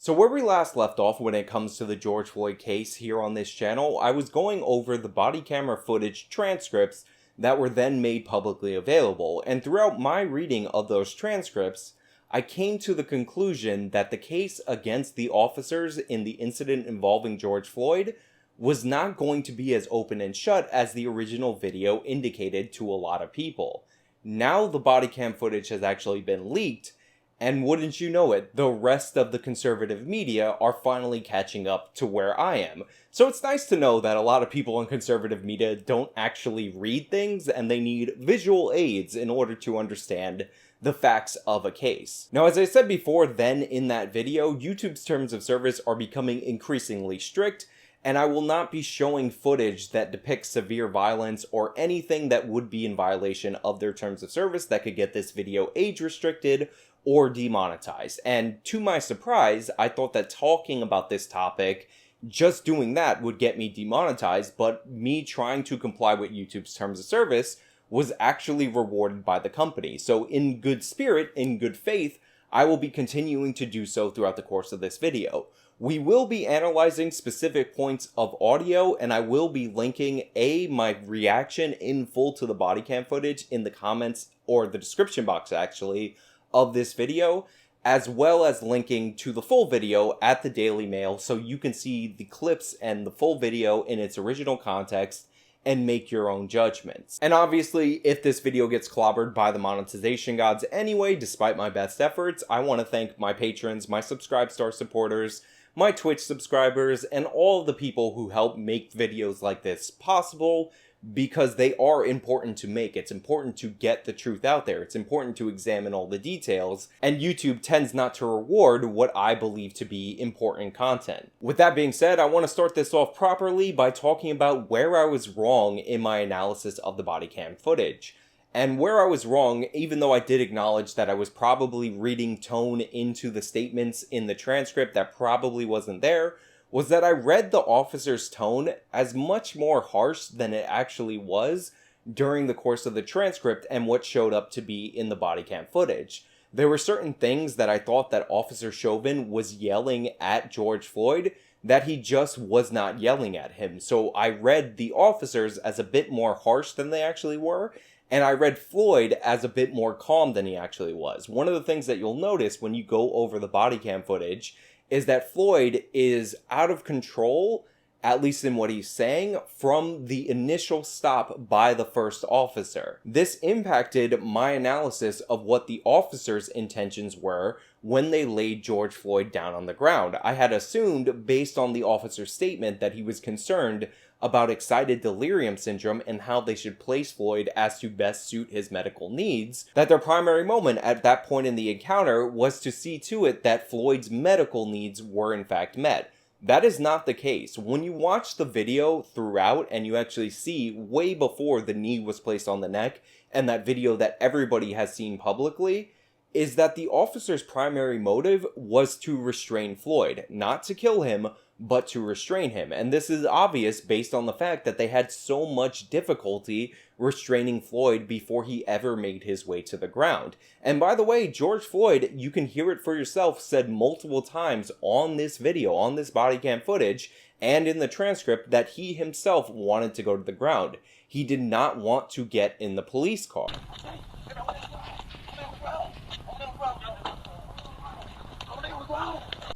So where we last left off when it comes to the George Floyd case here on this channel, I was going over the body camera footage transcripts that were then made publicly available, and throughout my reading of those transcripts, I came to the conclusion that the case against the officers in the incident involving George Floyd was not going to be as open and shut as the original video indicated to a lot of people. Now the body cam footage has actually been leaked, and wouldn't you know it, the rest of the conservative media are finally catching up to where I am. So it's nice to know that a lot of people in conservative media don't actually read things and they need visual aids in order to understand the facts of a case. Now, as I said before then in that video, YouTube's terms of service are becoming increasingly strict, and I will not be showing footage that depicts severe violence or anything that would be in violation of their terms of service that could get this video age restricted or demonetized. And to my surprise, I thought that talking about this topic, just doing that would get me demonetized, but me trying to comply with YouTube's terms of service was actually rewarded by the company. So in good spirit, in good faith, I will be continuing to do so throughout the course of this video. We will be analyzing specific points of audio, and I will be linking my reaction in full to the body cam footage in the comments, or the description box actually, of this video, as well as linking to the full video at the Daily Mail so you can see the clips and the full video in its original context and make your own judgments. And obviously, if this video gets clobbered by the monetization gods anyway, despite my best efforts, I want to thank my patrons, my Subscribe supporters, my Twitch subscribers, and all of the people who help make videos like this possible, because they are important to make. It's important to get the truth out there. It's important to examine all the details, and YouTube tends not to reward what I believe to be important content. With that being said, I want to start this off properly by talking about where I was wrong in my analysis of the body cam footage. And where I was wrong, even though I did acknowledge that I was probably reading tone into the statements in the transcript that probably wasn't there, was that I read the officer's tone as much more harsh than it actually was during the course of the transcript and what showed up to be in the body cam footage. There were certain things that I thought that Officer Chauvin was yelling at George Floyd that he just was not yelling at him. So I read the officers as a bit more harsh than they actually were, and I read Floyd as a bit more calm than he actually was. One of the things that you'll notice when you go over the body cam footage is that Floyd is out of control, at least in what he's saying, from the initial stop by the first officer. This impacted my analysis of what the officer's intentions were when they laid George Floyd down on the ground. I had assumed, based on the officer's statement, that he was concerned about excited delirium syndrome and how they should place Floyd as to best suit his medical needs, that their primary moment at that point in the encounter was to see to it that Floyd's medical needs were in fact met. That is not the case. When you watch the video throughout and you actually see way before the knee was placed on the neck, and that video that everybody has seen publicly, is that the officer's primary motive was to restrain Floyd, not to kill him, but to restrain him. And this is obvious based on the fact that they had so much difficulty restraining Floyd before he ever made his way to the ground. And by the way, George Floyd, you can hear it for yourself, said multiple times on this video, on this body cam footage, and in the transcript that he himself wanted to go to the ground. He did not want to get in the police car.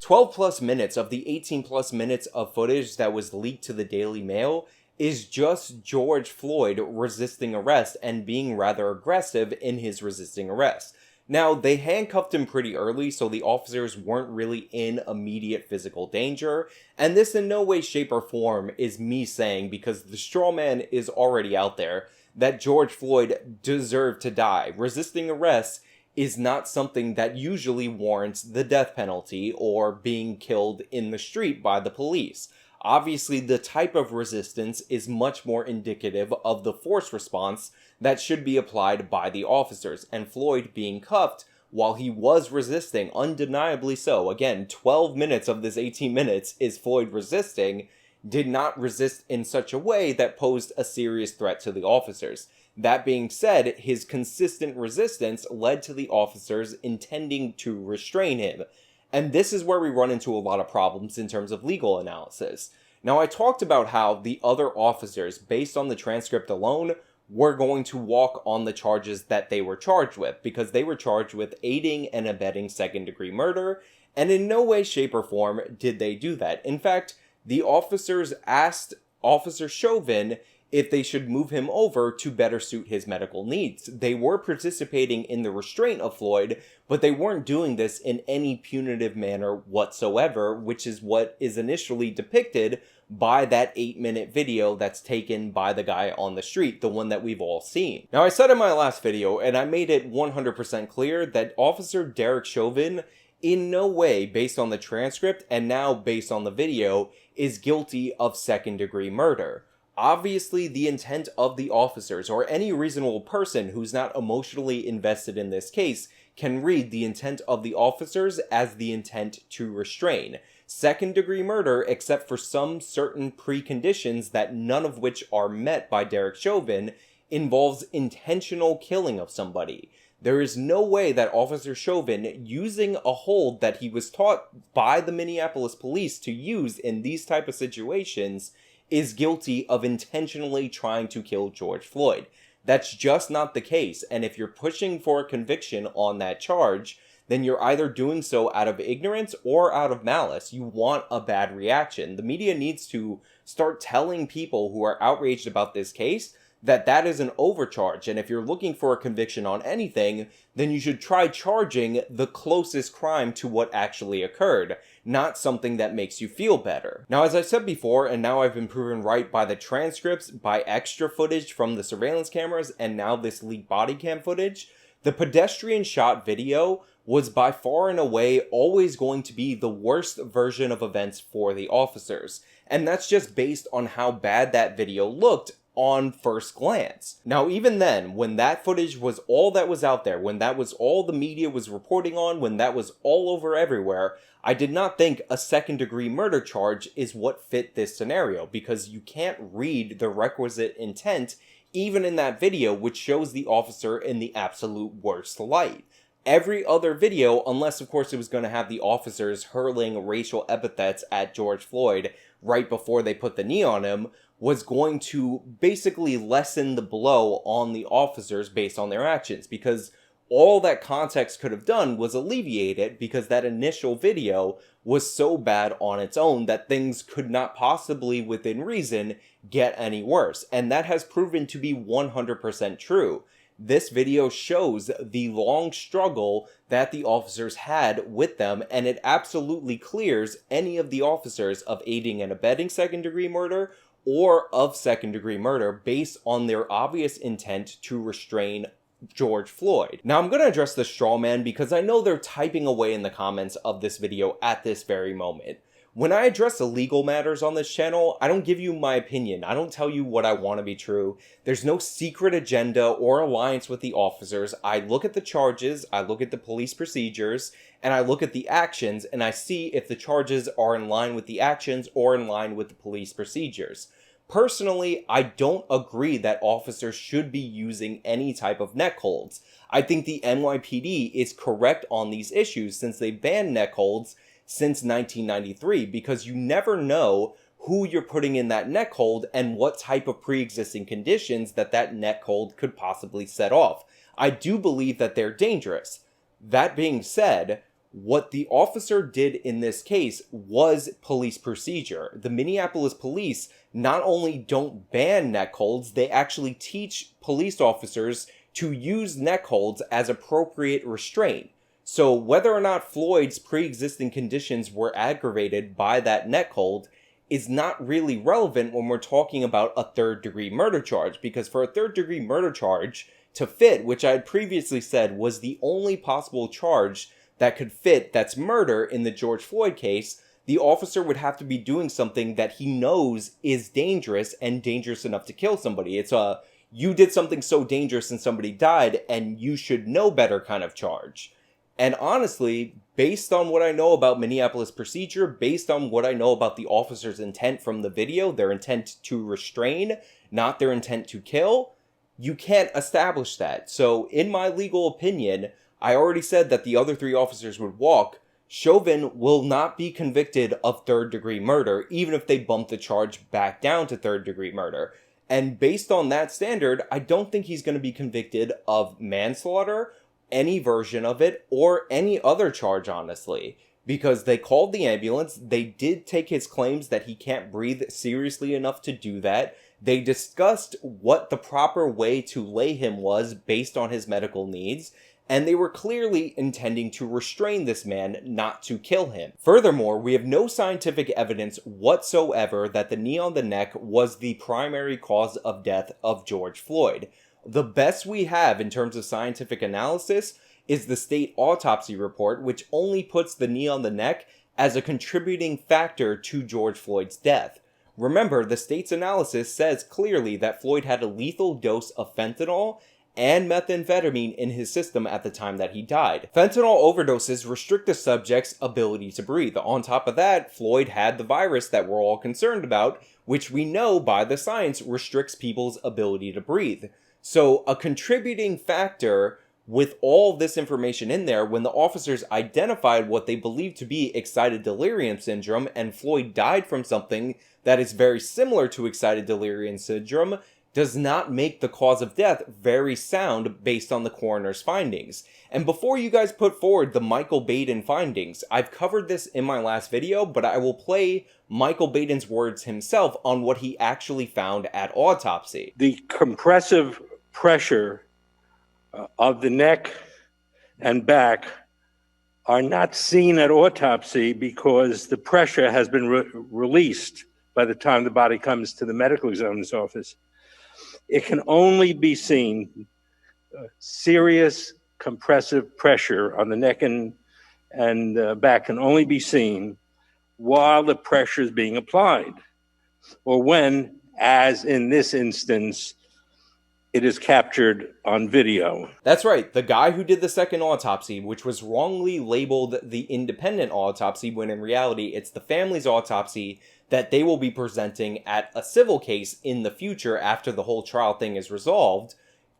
12 plus minutes of the 18 plus minutes of footage that was leaked to the Daily Mail is just George Floyd resisting arrest and being rather aggressive in his resisting arrest. Now, they handcuffed him pretty early, so the officers weren't really in immediate physical danger, and this in no way, shape, or form is me saying, because the straw man is already out there, that George Floyd deserved to die. Resisting arrest is not something that usually warrants the death penalty or being killed in the street by the police. Obviously, the type of resistance is much more indicative of the force response that should be applied by the officers, and Floyd being cuffed while he was resisting, undeniably so, again, 12 minutes of this 18 minutes is Floyd resisting, did not resist in such a way that posed a serious threat to the officers. That being said, his consistent resistance led to the officers intending to restrain him. And this is where we run into a lot of problems in terms of legal analysis. Now, I talked about how the other officers, based on the transcript alone, were going to walk on the charges that they were charged with, because they were charged with aiding and abetting second-degree murder, and in no way, shape, or form did they do that. In fact, the officers asked Officer Chauvin if they should move him over to better suit his medical needs. They were participating in the restraint of Floyd, but they weren't doing this in any punitive manner whatsoever, which is what is initially depicted by that 8-minute video that's taken by the guy on the street, the one that we've all seen. Now, I said in my last video, and I made it 100% clear, that Officer Derek Chauvin, in no way, based on the transcript and now based on the video, is guilty of second-degree murder. Obviously, the intent of the officers, or any reasonable person who's not emotionally invested in this case, can read the intent of the officers as the intent to restrain. Second-degree murder, except for some certain preconditions that none of which are met by Derek Chauvin, involves intentional killing of somebody. There is no way that Officer Chauvin, using a hold that he was taught by the Minneapolis police to use in these type of situations, is guilty of intentionally trying to kill George Floyd. That's just not the case, and if you're pushing for a conviction on that charge, then you're either doing so out of ignorance or out of malice. You want a bad reaction. The media needs to start telling people who are outraged about this case that that is an overcharge, and if you're looking for a conviction on anything, then you should try charging the closest crime to what actually occurred, not something that makes you feel better. Now, as I said before, and now I've been proven right by the transcripts, by extra footage from the surveillance cameras, and now this leaked body cam footage, the pedestrian shot video was by far and away always going to be the worst version of events for the officers. And that's just based on how bad that video looked on first glance. Now, even then, when that footage was all that was out there, when that was all the media was reporting on, when that was all over everywhere, I did not think a second-degree murder charge is what fit this scenario, because you can't read the requisite intent even in that video, which shows the officer in the absolute worst light. Every other video, unless of course it was going to have the officers hurling racial epithets at George Floyd right before they put the knee on him, was going to basically lessen the blow on the officers based on their actions, because all that context could have done was alleviate it, because that initial video was so bad on its own that things could not possibly, within reason, get any worse. And that has proven to be 100% true. This video shows the long struggle that the officers had with them, and it absolutely clears any of the officers of aiding and abetting second-degree murder or of second-degree murder based on their obvious intent to restrain George Floyd. Now, I'm going to address the straw man because I know they're typing away in the comments of this video at this very moment. When I address the legal matters on this channel, I don't give you my opinion. I don't tell you what I want to be true. There's no secret agenda or alliance with the officers. I look at the charges, I look at the police procedures, and I look at the actions, and I see if the charges are in line with the actions or in line with the police procedures. Personally, I don't agree that officers should be using any type of neck holds. I think the NYPD is correct on these issues since they banned neck holds since 1993, because you never know who you're putting in that neck hold and what type of pre-existing conditions that neck hold could possibly set off. I do believe that they're dangerous. That being said, what the officer did in this case was police procedure. The Minneapolis police not only don't ban neck holds, they actually teach police officers to use neck holds as appropriate restraint. So whether or not Floyd's pre-existing conditions were aggravated by that neck hold is not really relevant when we're talking about a third-degree murder charge, because for a third-degree murder charge to fit, which I had previously said was the only possible charge that could fit that's murder in the George Floyd case, the officer would have to be doing something that he knows is dangerous and dangerous enough to kill somebody. It's a, you did something so dangerous and somebody died and you should know better kind of charge. And honestly, based on what I know about Minneapolis procedure, based on what I know about the officer's intent from the video, their intent to restrain, not their intent to kill, you can't establish that. So in my legal opinion, I already said that the other three officers would walk. Chauvin will not be convicted of third-degree murder, even if they bump the charge back down to third-degree murder. And based on that standard, I don't think he's going to be convicted of manslaughter, any version of it, or any other charge, honestly. Because they called the ambulance, they did take his claims that he can't breathe seriously enough to do that. They discussed what the proper way to lay him was based on his medical needs, and they were clearly intending to restrain this man, not to kill him. Furthermore, we have no scientific evidence whatsoever that the knee on the neck was the primary cause of death of George Floyd. The best we have in terms of scientific analysis is the state autopsy report, which only puts the knee on the neck as a contributing factor to George Floyd's death. Remember, the state's analysis says clearly that Floyd had a lethal dose of fentanyl and methamphetamine in his system at the time that he died. Fentanyl overdoses restrict the subject's ability to breathe. On top of that, Floyd had the virus that we're all concerned about, which we know by the science restricts people's ability to breathe. So a contributing factor with all this information in there, when the officers identified what they believed to be excited delirium syndrome, and Floyd died from something that is very similar to excited delirium syndrome, does not make the cause of death very sound based on the coroner's findings. And before you guys put forward the Michael Baden findings, I've covered this in my last video, but I will play Michael Baden's words himself on what he actually found at autopsy. The compressive pressure of the neck and back are not seen at autopsy because the pressure has been released by the time the body comes to the medical examiner's office. It can only be seen, serious compressive pressure on the neck and back can only be seen while the pressure is being applied, or when, as in this instance, it is captured on video. That's right, the guy who did the second autopsy, which was wrongly labeled the independent autopsy, when in reality it's the family's autopsy that they will be presenting at a civil case in the future after the whole trial thing is resolved.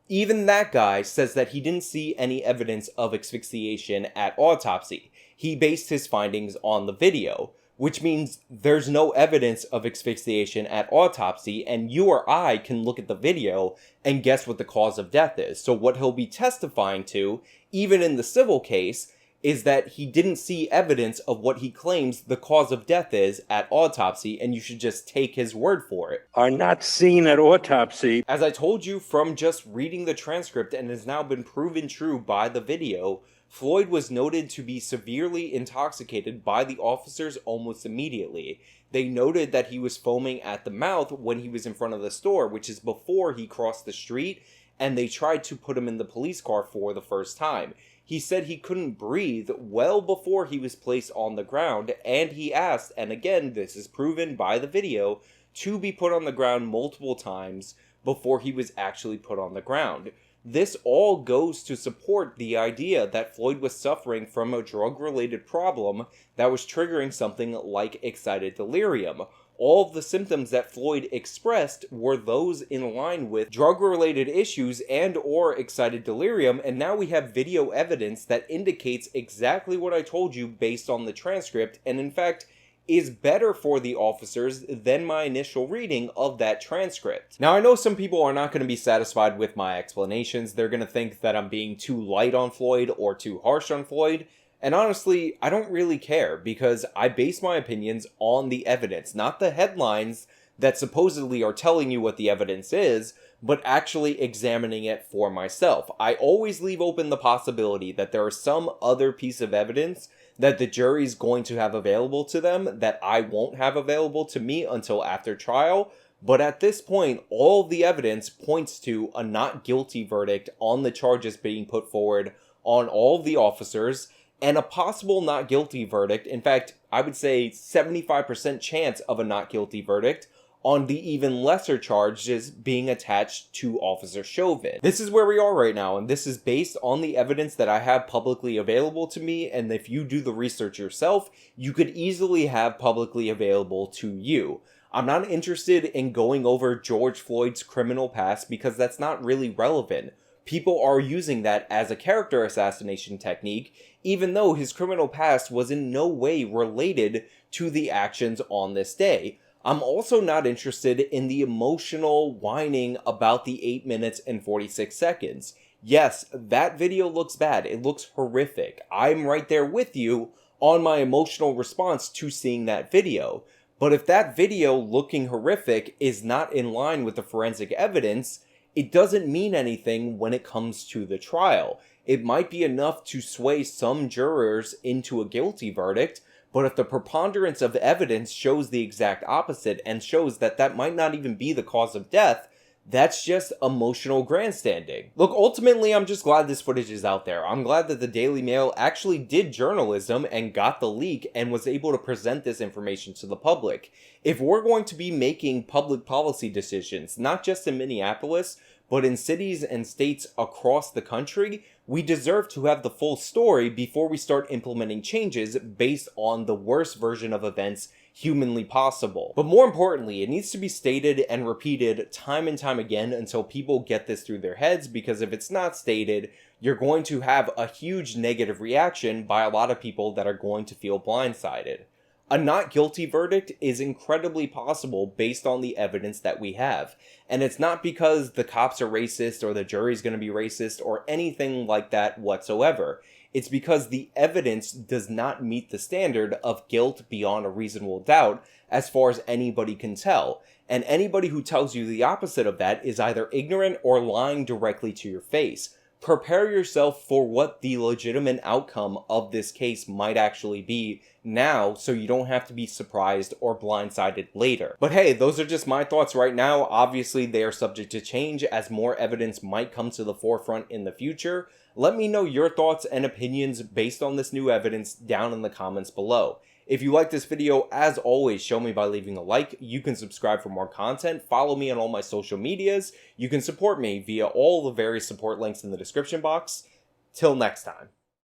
Even that guy says that he didn't see any evidence of asphyxiation at autopsy. He based his findings on the video, which means there's no evidence of asphyxiation at autopsy, and you or I can look at the video and guess what the cause of death is. So what he'll be testifying to, even in the civil case, is that he didn't see evidence of what he claims the cause of death is at autopsy, and you should just take his word for it. Are not seen at autopsy. As I told you from just reading the transcript, and has now been proven true by the video, Floyd was noted to be severely intoxicated by the officers almost immediately. They noted that he was foaming at the mouth when he was in front of the store, which is before he crossed the street, and they tried to put him in the police car for the first time. He said he couldn't breathe well before he was placed on the ground, and he asked, and again, this is proven by the video, to be put on the ground multiple times before he was actually put on the ground. This all goes to support the idea that Floyd was suffering from a drug-related problem that was triggering something like excited delirium. All of the symptoms that Floyd expressed were those in line with drug-related issues and or excited delirium, and now we have video evidence that indicates exactly what I told you based on the transcript, and in fact, is better for the officers than my initial reading of that transcript. Now, I know some people are not going to be satisfied with my explanations. They're going to think that I'm being too light on Floyd or too harsh on Floyd. And honestly, I don't really care, because I base my opinions on the evidence, not the headlines that supposedly are telling you what the evidence is, but actually examining it for myself. I always leave open the possibility that there is some other piece of evidence that the jury's going to have available to them that I won't have available to me until after trial. But at this point, all the evidence points to a not guilty verdict on the charges being put forward on all of the officers, and a possible not guilty verdict, in fact, I would say 75% chance of a not guilty verdict, on the even lesser charges being attached to Officer Chauvin. This is where we are right now, and this is based on the evidence that I have publicly available to me, and if you do the research yourself, you could easily have publicly available to you. I'm not interested in going over George Floyd's criminal past because that's not really relevant. people are using that as a character assassination technique, even though his criminal past was in no way related to the actions on this day. I'm also not interested in the emotional whining about the 8 minutes and 46 seconds. Yes, that video looks bad. It looks horrific. I'm right there with you on my emotional response to seeing that video. But if that video looking horrific is not in line with the forensic evidence, it doesn't mean anything when it comes to the trial. It might be enough to sway some jurors into a guilty verdict, but if the preponderance of evidence shows the exact opposite and shows that that might not even be the cause of death, that's just emotional grandstanding. Look, ultimately, I'm just glad this footage is out there. I'm glad that the Daily Mail actually did journalism and got the leak and was able to present this information to the public. If we're going to be making public policy decisions, not just in Minneapolis, but in cities and states across the country, we deserve to have the full story before we start implementing changes based on the worst version of events humanly possible. But more importantly, it needs to be stated and repeated time and time again until people get this through their heads, because if it's not stated, you're going to have a huge negative reaction by a lot of people that are going to feel blindsided. A not guilty verdict is incredibly possible based on the evidence that we have. And it's not because the cops are racist or the jury's going to be racist or anything like that whatsoever. It's because the evidence does not meet the standard of guilt beyond a reasonable doubt as far as anybody can tell. And anybody who tells you the opposite of that is either ignorant or lying directly to your face. Prepare yourself for what the legitimate outcome of this case might actually be now, so you don't have to be surprised or blindsided later. But hey, those are just my thoughts right now. Obviously, they are subject to change as more evidence might come to the forefront in the future. Let me know your thoughts and opinions based on this new evidence down in the comments below. If you like this video, as always, show me by leaving a like. You can subscribe for more content, follow me on all my social medias. You can support me via all the various support links in the description box. Till next time.